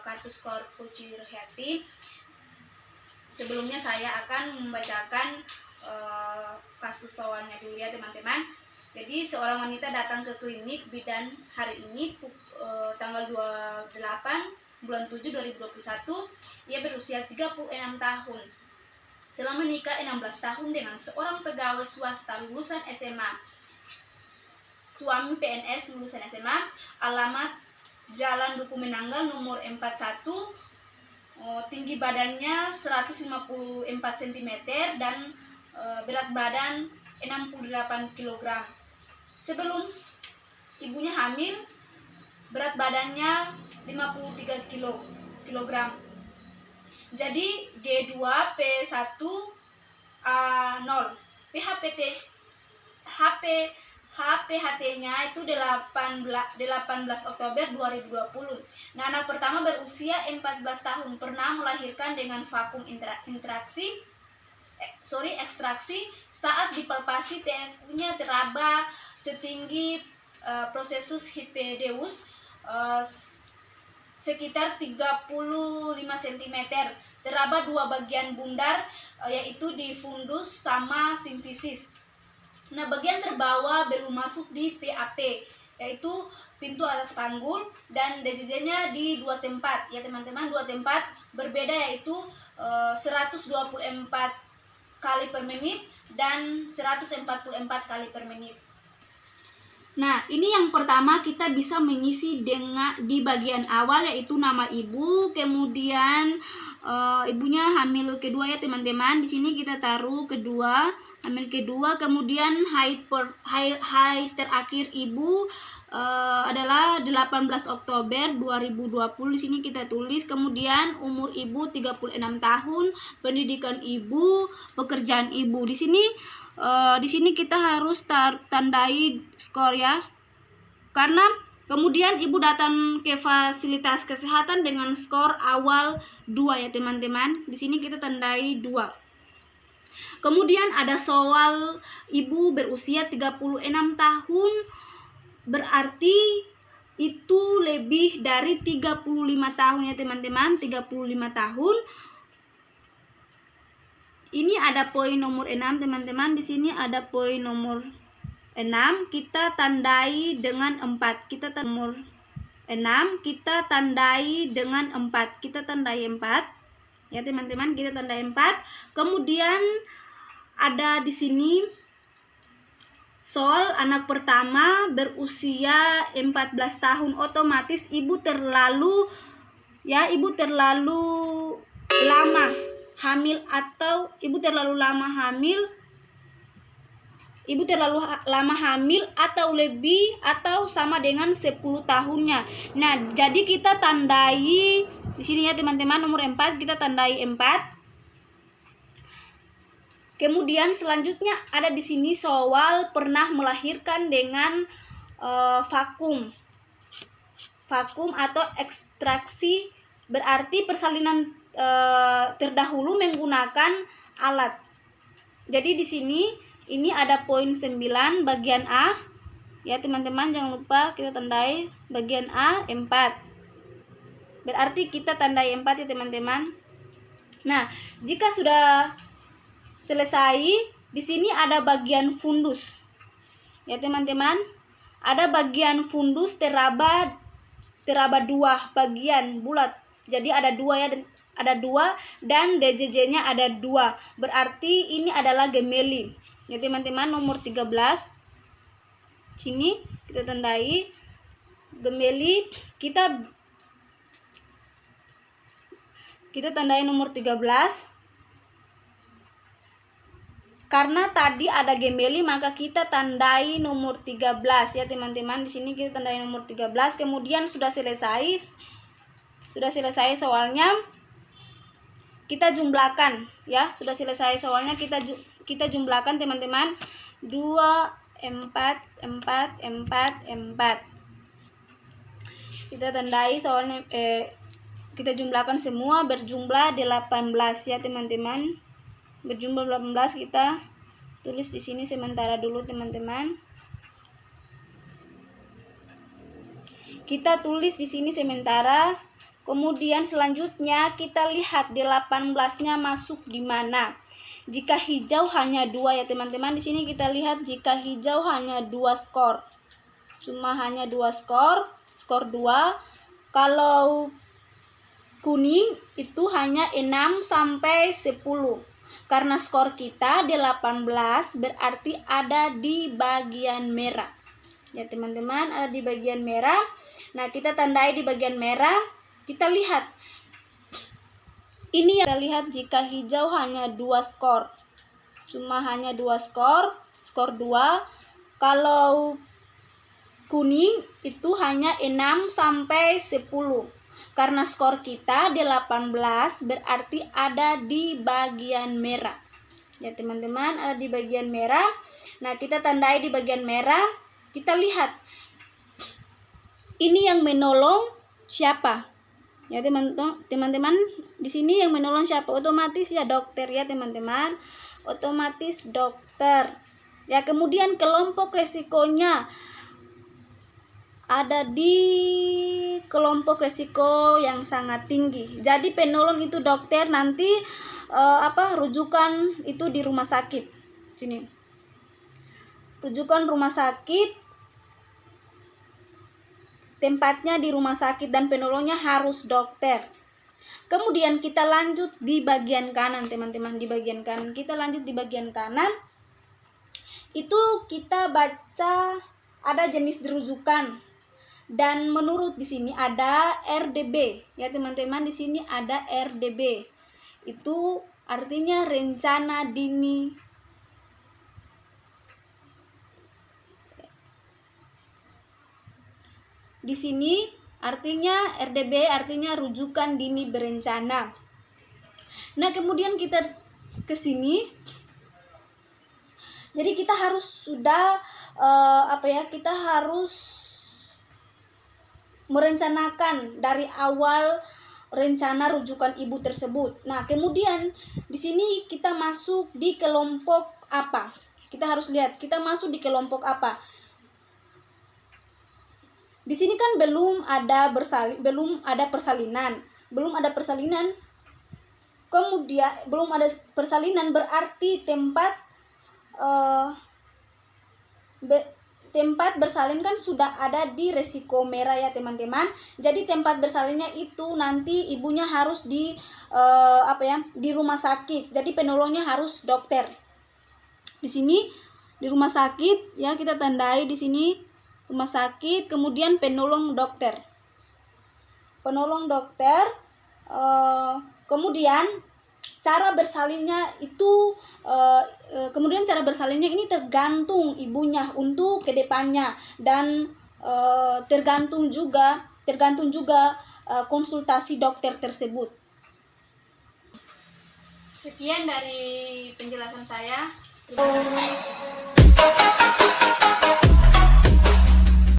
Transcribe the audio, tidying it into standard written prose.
kartu skor Puji Rohayati. Sebelumnya saya akan membacakan kasus soalnya dulu ya teman-teman. Jadi seorang wanita datang ke klinik bidan hari ini tanggal 28 bulan 7 2021. Ia berusia 36 tahun. Telah menikah 16 tahun dengan seorang pegawai swasta lulusan SMA. Suami PNS lulusan SMA. Alamat Jalan Duku Menanggal nomor 41. Tinggi badannya 154 cm dan berat badan 68 kg. Sebelum ibunya hamil, berat badannya 53 kg. Jadi G2P1A0. HPHT-nya itu 18 Oktober 2020. Nah, anak pertama berusia 14 tahun, pernah melahirkan dengan vakum ekstraksi. Saat dipalpasi TFU-nya teraba setinggi prosesus hipedeus sekitar 35 cm. Teraba dua bagian bundar, yaitu di fundus sama simfisis. Nah, bagian terbawah belum masuk di PAP, yaitu pintu atas panggul, dan DJJ-nya di dua tempat ya teman-teman, dua tempat berbeda, yaitu 124 kali per menit dan 144 kali per menit. Nah, ini yang pertama kita bisa mengisi di bagian awal, yaitu nama ibu, kemudian ibunya hamil kedua ya teman-teman. Di sini kita taruh kedua, hamil kedua, kemudian haid terakhir ibu adalah 18 Oktober 2020. Di sini kita tulis, kemudian umur ibu 36 tahun, pendidikan ibu, pekerjaan ibu. Di sini kita harus tandai skor ya. Karena kemudian ibu datang ke fasilitas kesehatan dengan skor awal 2 ya teman-teman. Di sini kita tandai 2. Kemudian ada soal ibu berusia 36 tahun, berarti itu lebih dari 35 tahun ya teman-teman, 35 tahun. Ini ada poin nomor 6 teman-teman. Di sini ada poin nomor 6, kita tandai dengan 4. Kita nomor 6 kita tandai dengan 4. Kita tandai 4 ya teman-teman, kita tandai 4. Kemudian ada di sini soal anak pertama berusia 14 tahun, otomatis ibu terlalu lama hamil, atau ibu terlalu lama hamil atau lebih atau sama dengan 10 tahunnya. Nah, jadi kita tandai di sini ya teman-teman, nomor 4 kita tandai 4. Kemudian selanjutnya ada di sini soal pernah melahirkan dengan vakum atau ekstraksi, berarti persalinan terdahulu menggunakan alat. Jadi di sini ini ada poin 9 bagian A ya teman-teman, jangan lupa kita tandai bagian A 4. Berarti kita tandai 4 ya teman-teman. Nah, jika sudah selesai, di sini ada bagian fundus ya teman-teman. Ada bagian fundus teraba 2 bagian bulat. Jadi ada 2 ya, ada 2 dan DJJ-nya ada 2. Berarti ini adalah gemeli. Ya teman-teman, nomor 13. Sini kita tandai gemeli. Kita tandai nomor 13. Karena tadi ada gemeli, maka kita tandai nomor 13 ya teman-teman. Di sini kita tandai nomor 13. Kemudian sudah selesai soalnya, kita jumlahkan ya. Sudah selesai soalnya, kita jumlahkan teman-teman. 2 4 4 4 4. Kita tandai soalnya, kita jumlahkan semua berjumlah 18 ya teman-teman. Berjumlah 18, kita tulis di sini sementara dulu teman-teman. Kita tulis di sini sementara Kemudian selanjutnya kita lihat di 18-nya masuk di mana. Jika hijau hanya 2 ya teman-teman. Di sini kita lihat jika hijau hanya 2 skor. Cuma hanya 2 skor, skor 2. Kalau kuning itu hanya 6 sampai 10. Karena skor kita di 18 berarti ada di bagian merah. Ya teman-teman, ada di bagian merah. Nah, kita tandai di bagian merah. Kita lihat. Ini yang kita lihat jika hijau hanya 2 skor. Cuma hanya 2 skor, skor 2. Kalau kuning itu hanya 6 sampai 10. Karena skor kita di 18 berarti ada di bagian merah. Ya teman-teman, ada di bagian merah. Nah, kita tandai di bagian merah. Kita lihat. Ini yang menolong siapa? Ya teman-teman, di sini yang menolong siapa? Otomatis ya dokter ya teman-teman. Otomatis dokter. Ya, kemudian kelompok resikonya ada di kelompok resiko yang sangat tinggi. Jadi penolong itu dokter, nanti rujukan itu di rumah sakit. Sini. Rujukan rumah sakit. Tempatnya di rumah sakit dan penolongnya harus dokter. Kemudian kita lanjut di bagian kanan teman-teman. Di bagian kanan kita lanjut di bagian kanan. Itu kita baca ada jenis rujukan. Dan menurut di sini ada RDB. Ya teman-teman, di sini ada RDB. Itu artinya rencana dini. Di sini artinya RDB artinya rujukan dini berencana. Nah, kemudian kita ke sini. Jadi kita harus sudah kita harus merencanakan dari awal rencana rujukan ibu tersebut. Nah, kemudian di sini kita masuk di kelompok apa? Kita harus lihat kita masuk di kelompok apa. Di sini kan belum ada persalinan. Kemudian belum ada persalinan berarti tempat bersalin kan sudah ada di resiko merah ya teman-teman. Jadi tempat bersalinnya itu nanti ibunya harus di rumah sakit. Jadi penolongnya harus dokter. Di sini di rumah sakit ya, kita tandai di sini rumah sakit, kemudian penolong dokter. Penolong dokter, kemudian cara bersalinnya itu ini tergantung ibunya untuk kedepannya, dan tergantung juga konsultasi dokter tersebut. Sekian dari penjelasan saya. Terima kasih.